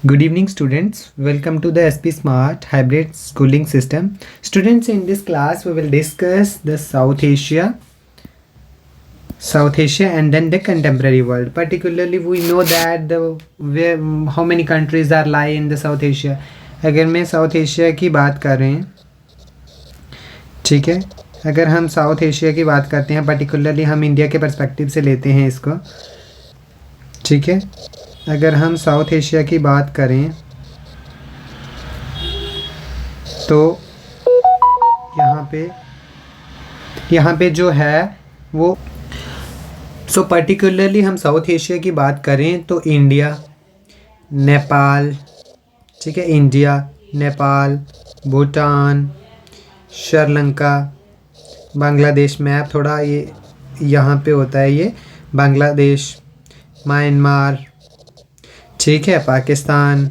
Good evening, students. Welcome to the SP Smart Hybrid Schooling System. Students, in this class, we will discuss the South Asia, and then the contemporary world. Particularly, we know that how many countries are lie in the South Asia. अगर मैं south Asia की बात कर रहे हैं, ठीक है, अगर हम साउथ एशिया की बात करते हैं, पर्टिकुलरली हम इंडिया के पर्सपेक्टिव से लेते हैं इसको, ठीक है। अगर हम साउथ एशिया की बात करें तो यहाँ पे जो है वो पर्टिकुलरली हम साउथ एशिया की बात करें तो इंडिया, नेपाल, ठीक है, इंडिया, नेपाल, भूटान, श्रीलंका, बांग्लादेश। मैप थोड़ा ये यहाँ पे होता है, ये बांग्लादेश, म्यांमार, ठीक है, Pakistan,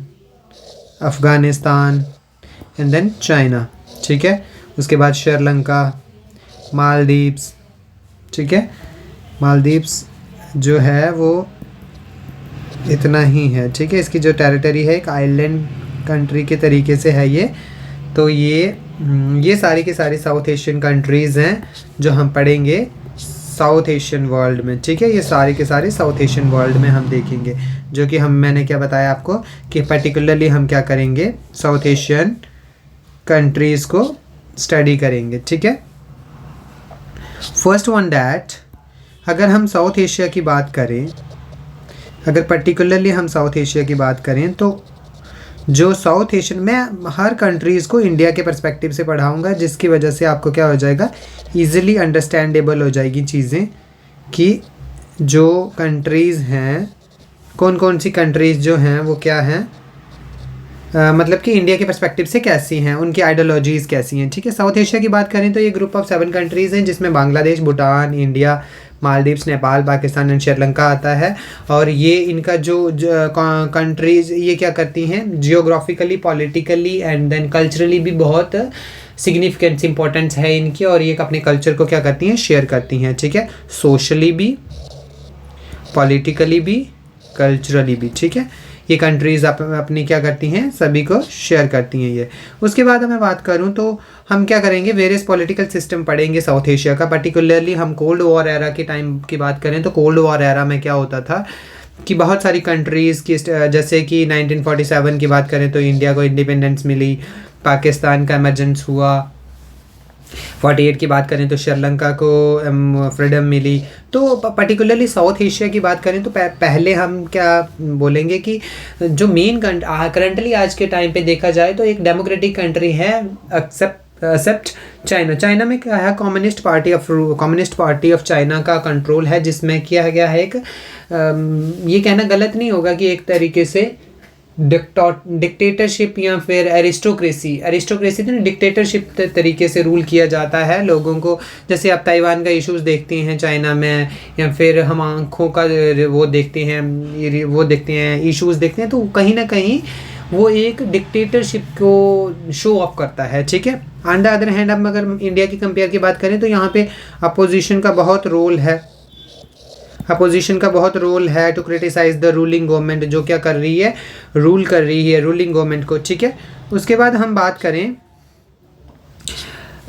Afghanistan and then China, ठीक है। उसके बाद श्रीलंका, मालदीव्स, ठीक है। मालदीव्स जो है वो इतना ही है, ठीक है। इसकी जो टेरिटरी है एक आइलैंड कंट्री के तरीके से है ये। तो ये सारी की सारी साउथ एशियन कंट्रीज़ हैं जो हम पढ़ेंगे साउथ एशियन वर्ल्ड में, ठीक है। ये सारी के सारी साउथ एशियन वर्ल्ड में हम देखेंगे, जो कि मैंने क्या बताया आपको कि पर्टिकुलरली हम क्या करेंगे, साउथ एशियन कंट्रीज़ को स्टडी करेंगे, ठीक है। फर्स्ट वन दैट, अगर हम साउथ एशिया की बात करें, अगर पर्टिकुलरली हम साउथ एशिया की बात करें तो जो साउथ एशियन, मैं हर कंट्रीज़ को इंडिया के पर्सपेक्टिव से पढ़ाऊँगा, जिसकी वजह से आपको क्या हो जाएगा, ईज़िली अंडरस्टैंडेबल हो जाएगी चीज़ें कि जो कंट्रीज़ हैं, कौन कौन सी कंट्रीज़ जो हैं वो क्या हैं, मतलब कि इंडिया के पर्सपेक्टिव से कैसी हैं, उनकी आइडियोलॉजीज़ कैसी हैं, ठीक है। साउथ एशिया की बात करें तो ये ग्रुप ऑफ 7 कंट्रीज़ हैं, जिसमें बांग्लादेश, भूटान, इंडिया, मालदीव्स, नेपाल, पाकिस्तान एंड श्रीलंका आता है। और ये इनका जो कंट्रीज़ ये क्या करती हैं, geographically, politically and then culturally भी बहुत सिग्निफिकेंस इंपॉर्टेंस है इनकी, और ये अपने कल्चर को क्या करती हैं, शेयर करती हैं, ठीक है। सोशली भी, पॉलिटिकली भी, कल्चरली भी, ठीक है। ये कंट्रीज़ अपनी क्या करती हैं, सभी को शेयर करती हैं ये। उसके बाद मैं बात करूं तो हम क्या करेंगे, वेरियस पॉलिटिकल सिस्टम पढ़ेंगे साउथ एशिया का। पर्टिकुलरली हम कोल्ड वॉर एरा के टाइम की बात करें तो कोल्ड वॉर एरा में क्या होता था कि बहुत सारी कंट्रीज़ की, जैसे कि 1947 की बात करें तो इंडिया को इंडिपेंडेंस मिली, पाकिस्तान का इमरजेंस हुआ। 48 की बात करें तो श्रीलंका को फ्रीडम मिली। तो पर्टिकुलरली साउथ एशिया की बात करें तो पहले हम क्या बोलेंगे कि जो मेन करंटली आज के टाइम पे देखा जाए तो एक डेमोक्रेटिक कंट्री है, एक्सेप्ट चाइना में क्या है, कम्युनिस्ट पार्टी ऑफ चाइना का कंट्रोल है, जिसमें किया गया है एक, ये कहना गलत नहीं होगा कि एक तरीके से डिक्टेटरशिप या फिर एरिस्टोक्रेसी तो डिक्टेटरशिप तरीके से रूल किया जाता है लोगों को। जैसे आप ताइवान का इश्यूज देखते हैं चाइना में, या फिर हम आँखों का वो देखते हैं इश्यूज देखते हैं, तो कहीं ना कहीं वो एक डिक्टेटरशिप को शो ऑफ करता है, ठीक है। ऑन द अदर हैंड, अब अगर इंडिया की कंपेयर की बात करें तो यहाँ पे अपोजिशन का बहुत रोल है to criticise the ruling government, जो क्या कर रही है, रूल कर रही है रूलिंग गवर्नमेंट को, ठीक है। उसके बाद हम बात करें,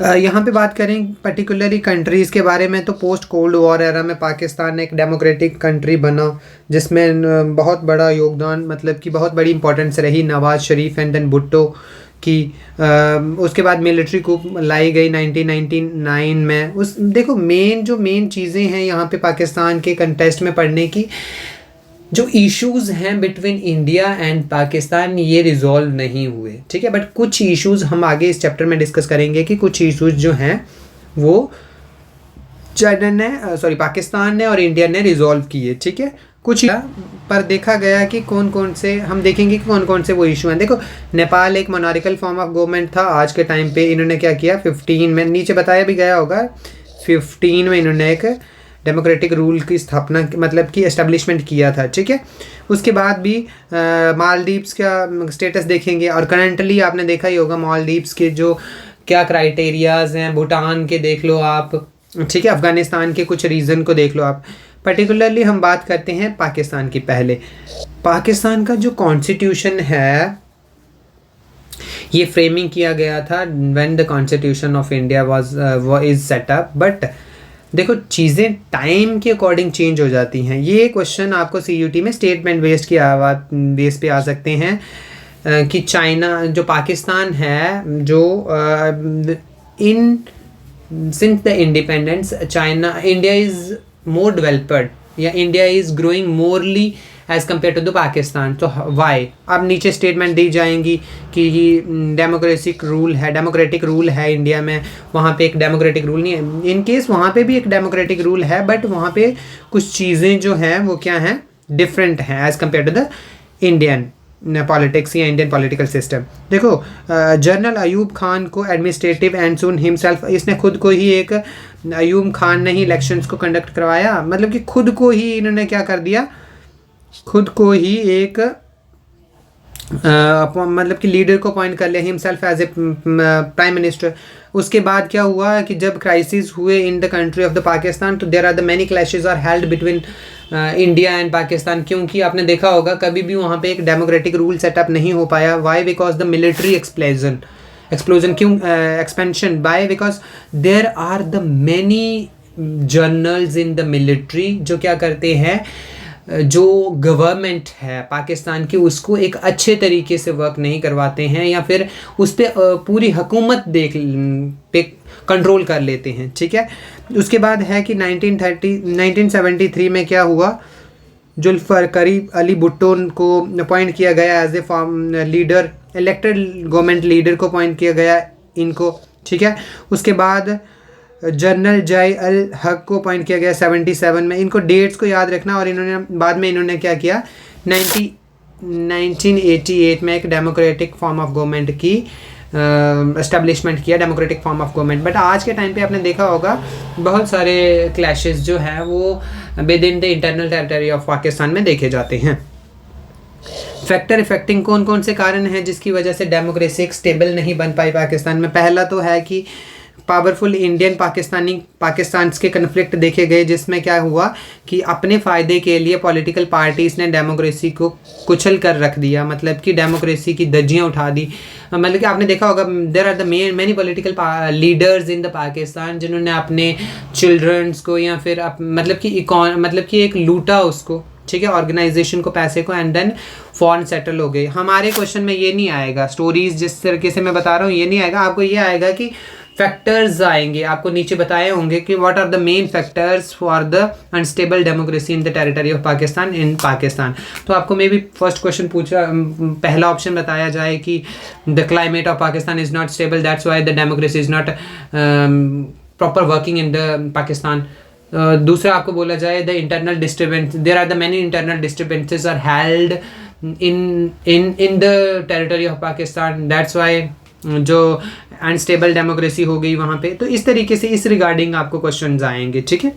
यहाँ पे बात करें पर्टिकुलरली कंट्रीज़ के बारे में तो पोस्ट कोल्ड वॉर एरा में पाकिस्तान एक डेमोक्रेटिक कंट्री बना, जिसमें बहुत बड़ा योगदान, मतलब कि बहुत बड़ी इंपॉर्टेंस रही नवाज शरीफ एंड देन भुट्टो की। उसके बाद मिलिट्री कूप लाई गई 1999 में। देखो मेन चीज़ें हैं यहाँ पे पाकिस्तान के कंटेस्ट में पढ़ने की, जो इश्यूज़ हैं बिटवीन इंडिया एंड पाकिस्तान, ये रिजॉल्व नहीं हुए, ठीक है। बट कुछ इश्यूज़ हम आगे इस चैप्टर में डिस्कस करेंगे कि कुछ इश्यूज़ जो हैं वो पाकिस्तान ने और इंडिया ने रिजॉल्व किए, ठीक है। कुछ पर देखा गया कि कौन कौन से, हम देखेंगे कि कौन कौन से वो इशू हैं। देखो, नेपाल एक मोनार्किकल फॉर्म ऑफ गवर्नमेंट था आज के टाइम पे। इन्होंने क्या किया, 15 में, नीचे बताया भी गया होगा, 15 में इन्होंने एक डेमोक्रेटिक रूल की स्थापना, मतलब कि एस्टेब्लिशमेंट किया था, ठीक है। उसके बाद भी मालदीव्स का स्टेटस देखेंगे, और करंटली आपने देखा ही होगा मालदीव्स के जो क्या क्राइटेरियाज़ हैं, भूटान के देख लो आप, ठीक है, अफ़गानिस्तान के कुछ रीज़न को देख लो आप। पर्टिकुलरली हम बात करते हैं पाकिस्तान की। पहले पाकिस्तान का जो कॉन्स्टिट्यूशन है ये फ्रेमिंग किया गया था when the constitution of India was is set up, but देखो चीज़ें टाइम के अकॉर्डिंग चेंज हो जाती हैं। ये क्वेश्चन आपको CUT में स्टेटमेंट बेस्ड की बेस पे आ सकते हैं कि चाइना जो पाकिस्तान है जो in since the independence India is more developed या India is growing morally as compare to the Pakistan. तो वाई अब नीचे स्टेटमेंट दी जाएंगी कि डेमोक्रेटिक रूल है इंडिया में, वहाँ पे एक डेमोक्रेटिक रूल नहीं है। इन केस वहाँ पे भी एक डेमोक्रेटिक रूल है, बट वहाँ पे कुछ चीज़ें जो हैं वो क्या हैं, डिफरेंट हैं as compare to the Indian politics या इंडियन पॉलिटिकल सिस्टम। देखो जनरल अयूब खान को एडमिनिस्ट्रेटिव एंड सुन हिमसेल्फ, इसने खुद को ही एक अयूब खान ने ही इलेक्शंस को कंडक्ट करवाया, मतलब कि खुद को ही इन्होंने क्या कर दिया, खुद को ही एक मतलब कि लीडर को अपॉइंट कर लिया himself as a prime minister. उसके बाद क्या हुआ कि जब क्राइसिस हुए in the country of the Pakistan, तो there are the many clashes are held between India and Pakistan, क्योंकि आपने देखा होगा कभी भी वहाँ पे एक डेमोक्रेटिक रूल सेटअप नहीं हो पाया। Why? Because the military explosion क्यों expansion by, because there are the many generals in the military जो क्या करते हैं, जो गवर्नमेंट है पाकिस्तान की उसको एक अच्छे तरीके से वर्क नहीं करवाते हैं या फिर उस पर पूरी हुकूमत पे कंट्रोल कर लेते हैं। ठीक है, उसके बाद है कि 1973 में क्या हुआ, जुल्फ़िकार अली भुट्टो को अपॉइंट किया गया as a leader, elected government leader को अपॉइंट किया गया इनको। ठीक है, उसके बाद जनरल जय अल हक को अपॉइंट किया गया 77 में। इनको डेट्स को याद रखना। और इन्होंने बाद में इन्होंने क्या किया, 1988 में एक डेमोक्रेटिक फॉर्म ऑफ गवर्नमेंट की एस्टेब्लिशमेंट किया, democratic form of government. But आज के टाइम पे आपने देखा होगा बहुत सारे क्लैशेस जो हैं वो with in the internal territory of Pakistan में देखे जाते हैं। फैक्टर इफेक्टिंग कौन कौन से कारण हैं जिसकी वजह से डेमोक्रेसी एक स्टेबल नहीं बन पाई पाकिस्तान में? पहला तो है कि पावरफुल इंडियन पाकिस्तान के कन्फ्लिक्ट देखे गए, जिसमें क्या हुआ कि अपने फ़ायदे के लिए पॉलिटिकल पार्टीज़ ने डेमोक्रेसी को कुचल कर रख दिया, मतलब कि डेमोक्रेसी की धज्जियाँ उठा दी। मतलब कि आपने देखा होगा there are the many political leaders in the Pakistan जिन्होंने अपने चिल्ड्रंस को या फिर मतलब कि एक लूटा उसको, ठीक है, ऑर्गेनाइजेशन को, पैसे को, एंड देन फॉरेन सेटल हो गए। हमारे क्वेश्चन में ये नहीं आएगा, स्टोरीज जिस तरीके से मैं बता रहा हूँ ये नहीं आएगा, आपको ये आएगा कि फैक्टर्स आएंगे, आपको नीचे बताए होंगे कि what are the main factors for the unstable democracy in the territory of Pakistan in Pakistan. तो आपको मे भी फर्स्ट क्वेश्चन पूछा, पहला ऑप्शन बताया जाए कि the climate of Pakistan is not stable, that's why the democracy is not proper working in the Pakistan. दूसरा आपको बोला जाए the internal disturbance, there are the many internal disturbances are held in the territory of Pakistan, that's why जो unstable democracy हो गई वहाँ पे। तो इस तरीके से इस रिगार्डिंग आपको क्वेश्चंस आएंगे। ठीक है,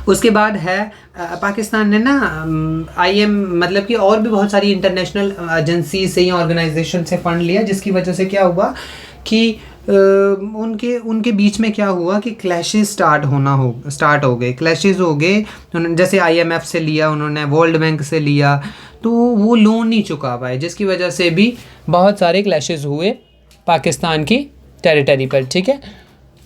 उसके बाद है पाकिस्तान ने ना IM मतलब कि और भी बहुत सारी इंटरनेशनल एजेंसी से या ऑर्गेनाइजेशन से फंड लिया, जिसकी वजह से क्या हुआ कि उनके बीच में क्या हुआ कि क्लैशेस स्टार्ट हो गए, क्लैशेस हो गए। जैसे IMF से लिया उन्होंने, वर्ल्ड बैंक से लिया, तो वो लोन नहीं चुका पाए, जिसकी वजह से भी बहुत सारे क्लैशेस हुए पाकिस्तान की टेरिटरी पर। ठीक है,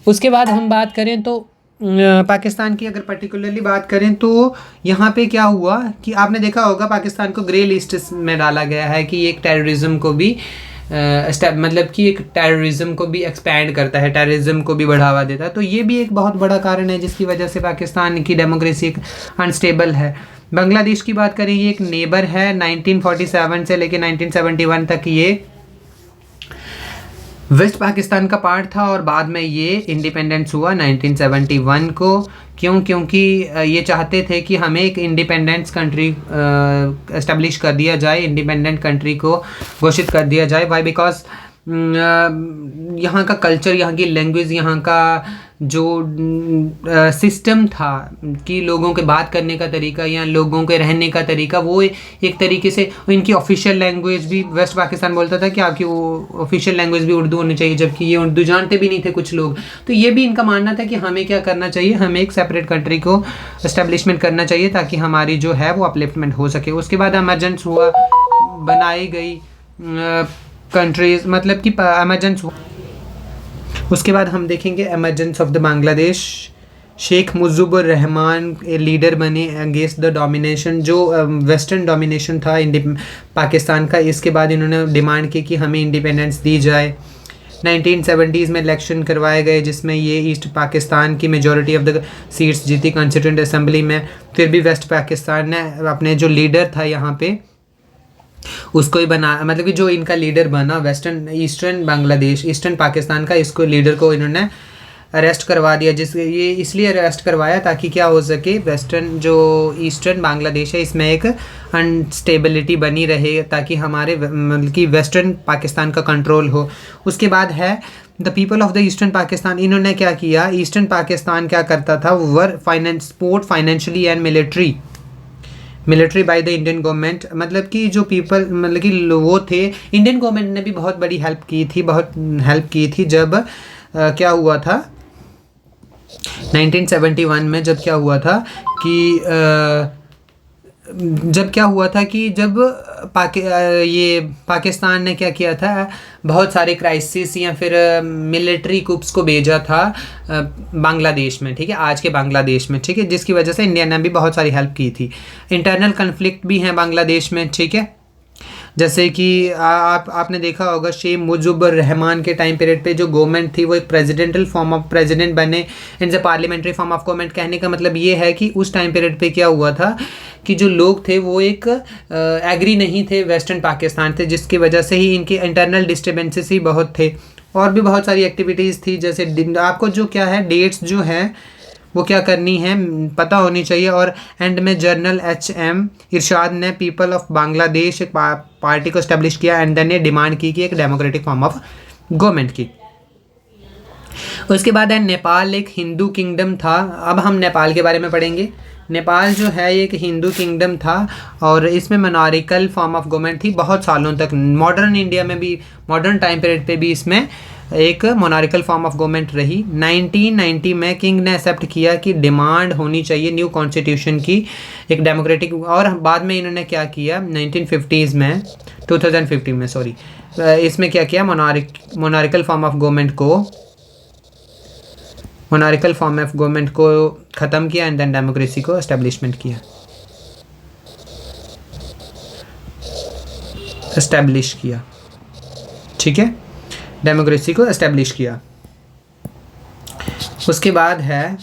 उसके बाद हम बात करें तो पाकिस्तान की अगर पर्टिकुलरली बात करें तो यहाँ पे क्या हुआ कि आपने देखा होगा पाकिस्तान को ग्रे लिस्ट में डाला गया है कि एक टेररिज्म को भी मतलब कि एक टेररिज्म को भी एक्सपैंड करता है, टेररिज्म को भी बढ़ावा देता है। तो ये भी एक बहुत बड़ा कारण है जिसकी वजह से पाकिस्तान की डेमोक्रेसी एक अनस्टेबल है। बांग्लादेश की बात करें, ये एक नेबर है, 1947 से लेकर 1971 तक ये वेस्ट पाकिस्तान का पार्ट था और बाद में ये इंडिपेंडेंस हुआ 1971 को। क्योंकि ये चाहते थे कि हमें एक इंडिपेंडेंस कंट्री एस्टेब्लिश कर दिया जाए, इंडिपेंडेंट कंट्री को घोषित कर दिया जाए। वाई? बिकॉज यहाँ का कल्चर, यहाँ की लैंग्वेज, यहाँ का जो सिस्टम था कि लोगों के बात करने का तरीका या लोगों के रहने का तरीका, वो एक तरीके से इनकी ऑफिशियल लैंग्वेज भी, वेस्ट पाकिस्तान बोलता था कि आपकी वो ऑफिशियल लैंग्वेज भी उर्दू होनी चाहिए, जबकि ये उर्दू जानते भी नहीं थे कुछ लोग। तो ये भी इनका मानना था कि हमें क्या करना चाहिए, हमें एक सेपरेट कंट्री को इस्टेब्लिशमेंट करना चाहिए ताकि हमारी जो है वो अपलिफ्टमेंट हो सके। उसके बाद एमरजेंस हुआ, बनाई गई कंट्रीज, मतलब कि एमरजेंस। उसके बाद हम देखेंगे emergence of the Bangladesh. Sheikh Mujibur Rahman leader बने अगेंस्ट द डोमिनेशन, जो वेस्टर्न डोमिनेशन था पाकिस्तान का। इसके बाद इन्होंने डिमांड की कि हमें इंडिपेंडेंस दी जाए। 1970s में इलेक्शन करवाए गए जिसमें ये ईस्ट पाकिस्तान की मेजॉरिटी ऑफ द सीट्स जीती कॉन्स्टिट्यूंट असेंबली में। फिर भी वेस्ट पाकिस्तान ने अपने जो लीडर था यहाँ पे उसको ही बना, मतलब कि जो इनका लीडर बना western eastern Bangladesh, eastern Pakistan का, इसको लीडर को इन्होंने अरेस्ट करवा दिया। ये इसलिए अरेस्ट करवाया ताकि क्या हो सके, वेस्टर्न जो ईस्टर्न बांग्लादेश है इसमें एक अनस्टेबिलिटी बनी रहे, ताकि हमारे मतलब कि वेस्टर्न पाकिस्तान का कंट्रोल हो। उसके बाद है the people of the eastern Pakistan. इन्होंने क्या किया, ईस्टर्न पाकिस्तान क्या करता था, were support financially and military by the Indian government. मतलब कि जो पीपल, मतलब कि वो थे, इंडियन गवर्नमेंट ने भी बहुत बड़ी हेल्प की थी जब क्या हुआ था 1971 में, जब क्या हुआ था कि जब ये पाकिस्तान ने क्या किया था, बहुत सारे क्राइसिस या फिर मिलिट्री कुप्स को भेजा था बांग्लादेश में, ठीक है, आज के बांग्लादेश में, ठीक है, जिसकी वजह से इंडिया ने भी बहुत सारी हेल्प की थी। इंटरनल कन्फ्लिक्ट भी हैं बांग्लादेश में, ठीक है, जैसे कि आपने देखा होगा शेख मुजीबुर रहमान के टाइम पीरियड पे जो गवर्नमेंट थी वो एक प्रेसिडेंटल फॉर्म ऑफ प्रेसिडेंट बने, इनसे पार्लियामेंट्री फॉर्म ऑफ गवर्नमेंट। कहने का मतलब ये है कि उस टाइम पीरियड पे क्या हुआ था कि जो लोग थे वो एक एग्री नहीं थे वेस्टर्न पाकिस्तान थे, जिसकी वजह से ही इनके इंटरनल डिस्टर्बेंसेस ही बहुत थे। और भी बहुत सारी एक्टिविटीज़ थी, जैसे आपको जो क्या है डेट्स जो हैं वो क्या करनी है पता होनी चाहिए। और एंड में जनरल HM इरशाद ने पीपल ऑफ बांग्लादेश एक पार्टी को इस्टेब्लिश किया एंड देन ये डिमांड की कि एक डेमोक्रेटिक फॉर्म ऑफ गवर्नमेंट की। उसके बाद है नेपाल एक हिंदू किंगडम था। अब हम नेपाल के बारे में पढ़ेंगे। नेपाल जो है एक हिंदू किंगडम था और इसमें मोनारिकल फॉर्म ऑफ गवर्नमेंट थी बहुत सालों तक। मॉडर्न इंडिया में भी, मॉडर्न टाइम पीरियड पे भी इसमें एक मोनारिकल फॉर्म ऑफ गवर्नमेंट रही। 1990 में किंग ने एक्सेप्ट किया कि डिमांड होनी चाहिए न्यू कॉन्स्टिट्यूशन की, एक डेमोक्रेटिक। और बाद में इन्होंने क्या किया 2015 में सॉरी, इसमें क्या किया, मोनारिकल फॉर्म ऑफ गवर्नमेंट को ख़त्म किया एंड देन डेमोक्रेसी को एस्टेब्लिशमेंट किया, ठीक है, डेमोक्रेसी को एस्टेब्लिश किया। उसके बाद है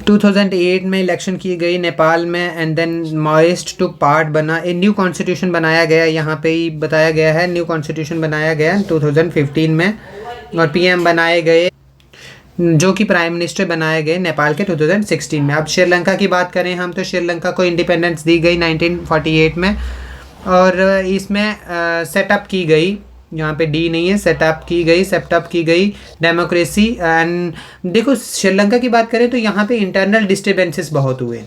2008 में इलेक्शन की गई नेपाल में and then Maoist two part बना, एक न्यू कॉन्स्टिट्यूशन बनाया गया। यहाँ पे ही बताया गया है न्यू कॉन्स्टिट्यूशन बनाया गया 2015 में और PM बनाए गए, जो कि प्राइम मिनिस्टर बनाए गए नेपाल के 2016 में। अब श्रीलंका की बात करें हम तो श्रीलंका को इंडिपेंडेंस दी गई 1948 में और इसमें सेटअप की गई, यहाँ पे डी नहीं है, सेटअप की गई डेमोक्रेसी। एंड देखो श्रीलंका की बात करें तो यहाँ पे इंटरनल डिस्टर्बेंसेस बहुत हुए।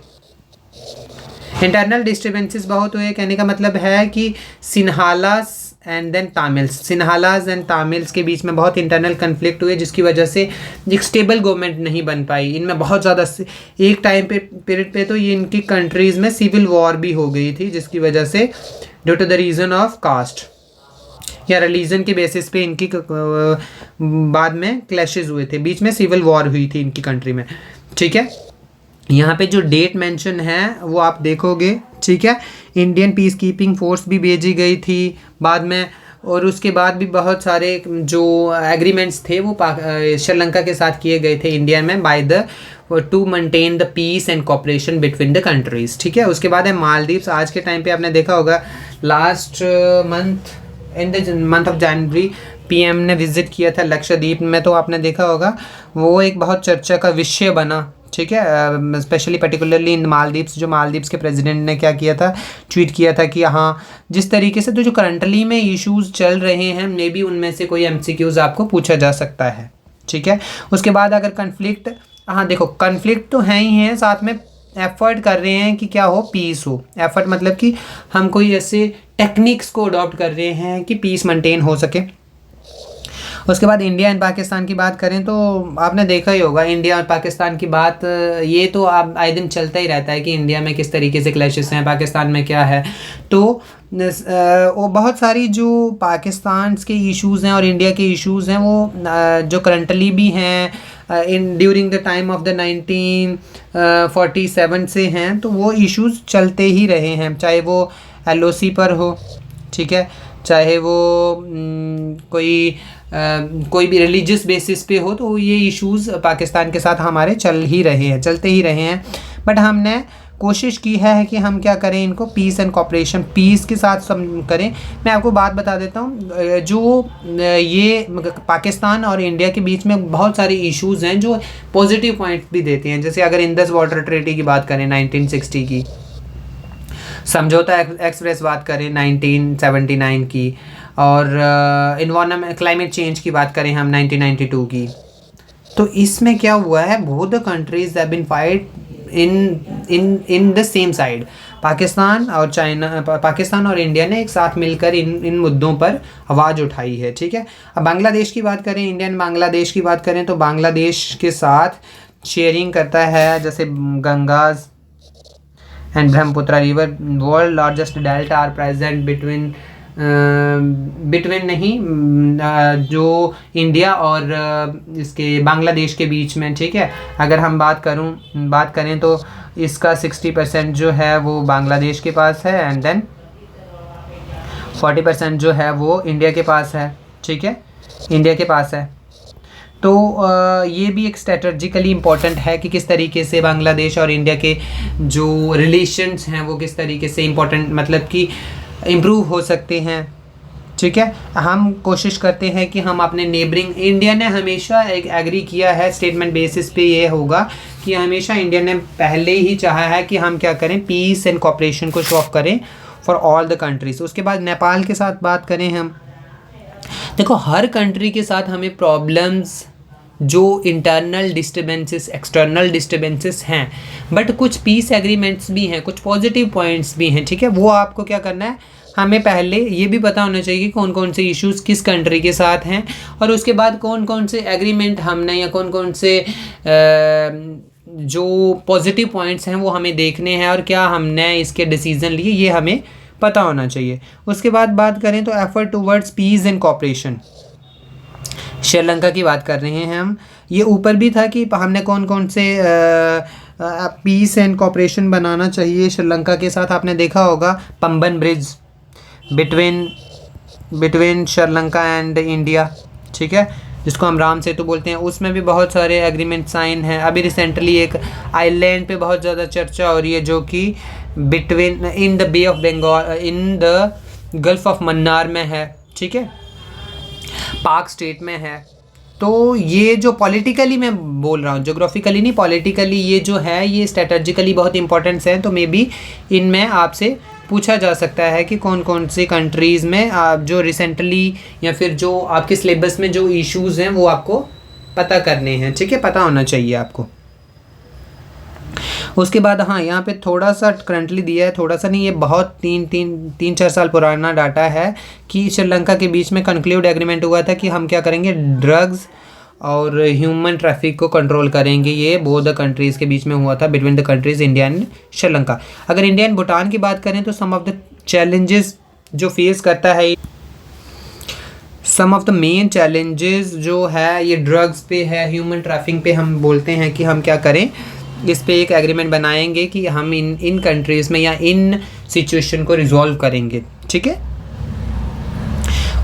कहने का मतलब है कि सिन्हालास एंड तामिल्स के बीच में बहुत इंटरनल कन्फ्लिक्ट हुए, जिसकी वजह से एक स्टेबल गवर्नमेंट नहीं बन पाई। इनमें बहुत ज़्यादा एक टाइम पीरियड पे तो ये इनकी कंट्रीज़ में सिविल वॉर भी हो गई थी, जिसकी वजह से due to the reason of caste या रिलीजन के बेसिस पे इनकी बाद में क्लैशेस हुए थे, बीच में सिविल वॉर हुई थी इनकी कंट्री में, ठीक है। यहाँ पे जो डेट मेंशन है वो आप देखोगे, ठीक है। इंडियन पीस कीपिंग फोर्स भी भेजी गई थी बाद में, और उसके बाद भी बहुत सारे जो एग्रीमेंट्स थे वो श्रीलंका के साथ किए गए थे इंडिया में by the to maintain the peace and cooperation between the countries, ठीक है। उसके बाद है मालदीव्स। आज के टाइम पे आपने देखा होगा last month in the month of January PM ने विजिट किया था लक्षद्वीप में, तो आपने देखा होगा वो एक बहुत चर्चा का विषय बना, ठीक है, स्पेशली पर्टिकुलरली इन मालदीव्स, जो मालदीव्स के प्रेसिडेंट ने क्या किया था, ट्वीट किया था कि हाँ जिस तरीके से तो जो करंटली में इश्यूज चल रहे हैं मे बी उनमें से कोई एमसीक्यूज आपको पूछा जा सकता है। ठीक है, उसके बाद अगर कन्फ्लिक्ट, हाँ देखो कन्फ्लिक्ट तो है ही है, साथ में एफर्ट कर रहे हैं कि क्या हो, पीस हो। एफर्ट मतलब कि हम कोई ऐसे टेक्निक्स को अडॉप्ट कर रहे हैं कि पीस मेंटेन हो सके। उसके बाद इंडिया एंड पाकिस्तान की बात करें तो आपने देखा ही होगा इंडिया और पाकिस्तान की बात, ये तो आप आए दिन चलता ही रहता है कि इंडिया में किस तरीके से क्लैशेस हैं, पाकिस्तान में क्या है। तो वो बहुत सारी जो पाकिस्तान के इश्यूज़ हैं और इंडिया के इश्यूज़ हैं वो जो करंटली भी हैं in during the time of the 1947 से हैं, तो वो इश्यूज़ चलते ही रहे हैं, चाहे वो LOC पर हो, ठीक है, चाहे वो कोई भी रिलीजियस बेसिस पे हो, तो ये इश्यूज़ पाकिस्तान के साथ हमारे चलते ही रहे हैं। बट हमने कोशिश की है कि हम क्या करें, इनको पीस एंड कॉपरेशन, पीस के साथ करें। मैं आपको बात बता देता हूँ, जो ये पाकिस्तान और इंडिया के बीच में बहुत सारे इश्यूज़ हैं जो पॉजिटिव पॉइंट भी देते हैं। जैसे अगर इंडस वाटर ट्रीटी की बात करें 1960 की, समझौता एक्सप्रेस बात करें 1979 की, और इन्वायरमेंट क्लाइमेट चेंज की बात करें हम 1992 की। तो इसमें क्या हुआ है, both the countries have been fight in the same side. Pakistan और इंडिया ने एक साथ मिलकर इन मुद्दों पर आवाज़ उठाई है। ठीक है, अब बांग्लादेश की बात करें, इंडिया एंड बांग्लादेश की बात करें तो बांग्लादेश के साथ शेयरिंग करता है, जैसे Ganges and Brahmaputra river, world largest delta are present between जो इंडिया और इसके बांग्लादेश के बीच में। ठीक है, अगर हम बात करें तो इसका 60% जो है वो बांग्लादेश के पास है, एंड देन 40% जो है वो इंडिया के पास है। ठीक है, इंडिया के पास है। तो ये भी एक स्ट्रेटजिकली इम्पॉर्टेंट है कि किस तरीके से बांग्लादेश और इंडिया के जो रिलेशंस हैं वो किस तरीके से इम्पॉर्टेंट, मतलब कि इम्प्रूव हो सकते हैं। ठीक है, हम कोशिश करते हैं कि हम अपने नेबरिंग, इंडिया ने हमेशा एक एग्री किया है, स्टेटमेंट बेसिस पे ये होगा कि हमेशा इंडिया ने पहले ही चाहा है कि हम क्या करें, पीस एंड कॉपरेशन को शो ऑफ करें फॉर ऑल द कंट्रीज। उसके बाद नेपाल के साथ बात करें हम, देखो हर कंट्री के साथ हमें प्रॉब्लम्स, जो इंटरनल डिस्टर्बेंसेस, एक्सटर्नल डिस्टर्बेंसेस हैं, बट कुछ पीस एग्रीमेंट्स भी हैं, कुछ पॉजिटिव पॉइंट्स भी हैं। ठीक है, वो आपको क्या करना है, हमें पहले ये भी पता होना चाहिए कि कौन कौन से इश्यूज़ किस कंट्री के साथ हैं, और उसके बाद कौन कौन से एग्रीमेंट हमने या कौन कौन से जो पॉजिटिव पॉइंट्स हैं वो हमें देखने हैं, और क्या हमने इसके डिसीज़न लिए, ये हमें पता होना चाहिए। उसके बाद बात करें तो effort towards peace and cooperation, Sri Lanka की बात कर रहे हैं हम। ये ऊपर भी था कि हमने कौन कौन से पीस एंड कॉपरेशन बनाना चाहिए श्रीलंका के साथ। आपने देखा होगा Pamban bridge between Sri Lanka and India, ठीक है, जिसको हम राम सेतु बोलते हैं, उसमें भी बहुत सारे एग्रीमेंट साइन हैं। अभी रिसेंटली एक आइलैंड पे बहुत ज़्यादा चर्चा हो रही है, जो कि between in the Bay of Bengal, in the gulf of Mannar में है। ठीक है, पाक स्टेट में है। तो ये जो पॉलिटिकली मैं बोल रहा हूँ, जोग्राफिकली नहीं, पॉलिटिकली ये जो है ये स्ट्रेटजिकली बहुत इंपॉर्टेंट्स हैं। तो मे बी इनमें आपसे पूछा जा सकता है कि कौन कौन सी कंट्रीज़ में आप जो रिसेंटली या फिर जो आपके सिलेबस में जो इश्यूज़ हैं वो आपको पता करने हैं। ठीक है, पता होना चाहिए आपको। उसके बाद हाँ, यहाँ पे थोड़ा सा करंटली दिया है, थोड़ा सा नहीं, ये बहुत 3-4 साल पुराना डाटा है कि श्रीलंका के बीच में कंक्लूड एग्रीमेंट हुआ था कि हम क्या करेंगे, ड्रग्स और ह्यूमन ट्रैफिक को कंट्रोल करेंगे। ये बोथ द कंट्रीज़ के बीच में हुआ था, between the countries India and Sri Lanka. अगर इंडिया एंड भूटान की बात करें तो सम ऑफ द चैलेंजेस जो फेस करता है, सम ऑफ द मेन चैलेंजेस जो है ये ड्रग्स पे है, ह्यूमन ट्रैफिकिंग पे। हम बोलते हैं कि हम क्या करें, इस पे एक एग्रीमेंट बनाएंगे कि हम इन कंट्रीज़ में या इन सिचुएशन को रिजॉल्व करेंगे। ठीक है,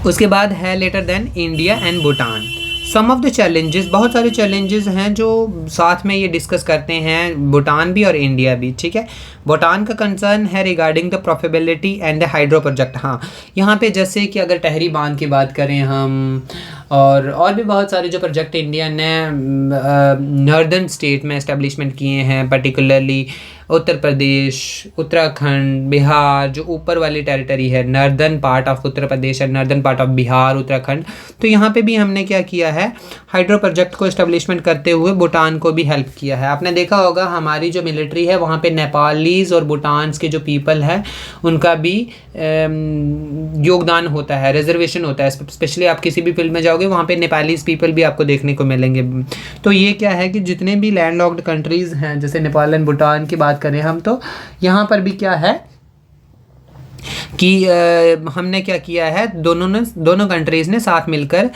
उसके बाद है later than India and Bhutan. Some of the challenges, बहुत सारे चैलेंजेस हैं जो साथ में ये डिस्कस करते हैं भूटान भी और इंडिया भी। ठीक है, भूटान का कंसर्न है regarding the profitability and the hydro project. हाँ, यहाँ पे जैसे कि अगर टहरी बांध की बात करें हम, और भी बहुत सारे जो प्रोजेक्ट इंडिया ने नॉर्दर्न स्टेट में एस्टेब्लिशमेंट किए हैं, पर्टिकुलरली उत्तर प्रदेश, उत्तराखंड, बिहार, जो ऊपर वाली टेरिटरी है, northern part of Uttar Pradesh and northern part of Bihar, Uttarakhand, तो यहाँ पे भी हमने क्या किया है, हाइड्रो प्रोजेक्ट को एस्टेब्लिशमेंट करते हुए भूटान को भी हेल्प किया है। आपने देखा होगा हमारी जो मिलिट्री है वहाँ पे नेपालीज और भूटान के जो पीपल है उनका भी योगदान होता है, रिजर्वेशन होता है। स्पेशली आप किसी भी फील्ड में जाओगे वहाँ पे नेपालीज पीपल भी आपको देखने को मिलेंगे। तो ये क्या है कि जितने भी लैंडलॉक्ड कंट्रीज़ हैं, जैसे नेपाल एंड भूटान की बात करें हम, तो यहाँ पर भी क्या है कि हमने क्या किया है, दोनों कंट्रीज़ ने साथ मिलकर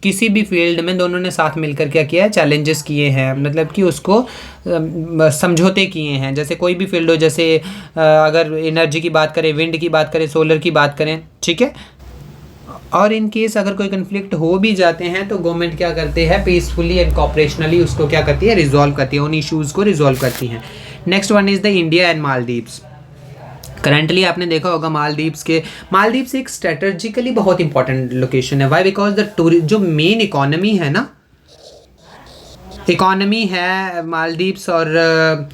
किसी भी फील्ड में दोनों ने साथ मिलकर क्या किया है, चैलेंजेस किए हैं, मतलब कि उसको समझौते किए हैं। जैसे कोई भी फील्ड हो, जैसे अगर एनर्जी की बात करें, विंड की बात करें, सोलर की बात करें, ठीक है। और इन केस अगर कोई कन्फ्लिक्ट हो भी जाते हैं तो गवर्नमेंट क्या करते हैं, पीसफुली एंड कॉपरेशनली उसको क्या करती है, रिजॉल्व करती है, उन इश्यूज़ को रिजॉल्व करती हैं। Next one is the India and Maldives. Currently आपने देखा होगा मालदीव्स एक स्ट्रेटजिकली बहुत इंपॉर्टेंट लोकेशन है। वाई? बिकॉज द जो मेन इकोनॉमी है ना, इकोनॉमी है मालदीव्स, और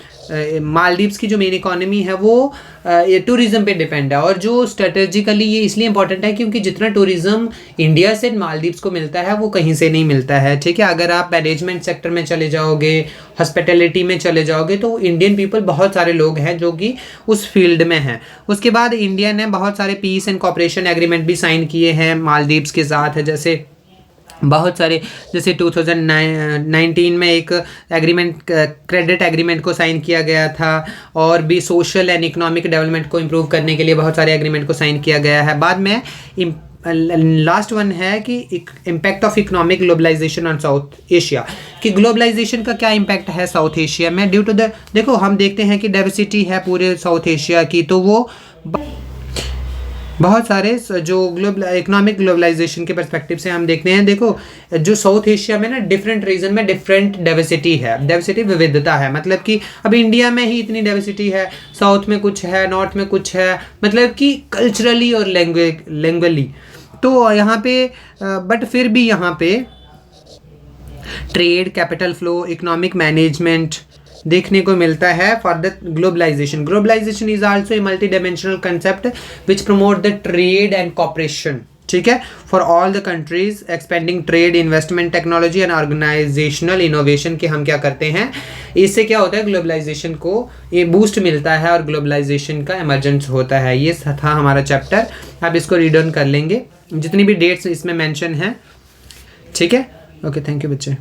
मालदीव्स की जो मेन इकोनॉमी है वो ये टूरिज़्म पे डिपेंड है। और जो स्ट्रेटेजिकली ये इसलिए इंपॉर्टेंट है क्योंकि जितना टूरिज़्म इंडिया से मालदीव्स को मिलता है वो कहीं से नहीं मिलता है, ठीक है। अगर आप मैनेजमेंट सेक्टर में चले जाओगे, हॉस्पिटैलिटी में चले जाओगे, तो इंडियन पीपल बहुत सारे लोग हैं जो कि उस फील्ड में हैं। उसके बाद इंडिया ने बहुत सारे पीस एंड कॉपरेशन एग्रीमेंट भी साइन किए हैं मालदीव्स के साथ, जैसे बहुत सारे, जैसे 2019 में एक एग्रीमेंट, क्रेडिट एग्रीमेंट को साइन किया गया था, और भी सोशल एंड इकोनॉमिक डेवलपमेंट को इम्प्रूव करने के लिए बहुत सारे एग्रीमेंट को साइन किया गया है। बाद में लास्ट वन है कि impact of economic globalisation on South Asia, कि ग्लोबलाइजेशन का क्या इम्पैक्ट है साउथ एशिया में ड्यू टू द, देखो हम देखते हैं कि डाइवर्सिटी है पूरे साउथ एशिया की, तो वो बहुत सारे जो इकोनॉमिक ग्लोबलाइजेशन के पर्सपेक्टिव से हम देखते हैं। देखो जो साउथ एशिया में ना डिफरेंट रीजन में डिफरेंट डाइवर्सिटी है, डाइवर्सिटी विविधता है, मतलब कि अब इंडिया में ही इतनी डाइवर्सिटी है, साउथ में कुछ है, नॉर्थ में कुछ है, मतलब कि कल्चरली और लैंग्वेजली। तो यहाँ पे बट फिर भी यहाँ पे trade, capital flow, economic management देखने को मिलता है for the globalisation. Globalisation is also a multi dimensional concept which promote the trade and cooperation, ठीक है, for all the countries, expanding trade, investment, technology and organisational innovation के हम क्या करते हैं, इससे क्या होता है, ग्लोबलाइजेशन को ये बूस्ट मिलता है और ग्लोबलाइजेशन का एमर्जेंस होता है। ये था हमारा चैप्टर, आप इसको रीड ऑन कर लेंगे, जितनी भी डेट्स इसमें मेंशन हैं, ठीक है। ओके, थैंक यू बच्चे।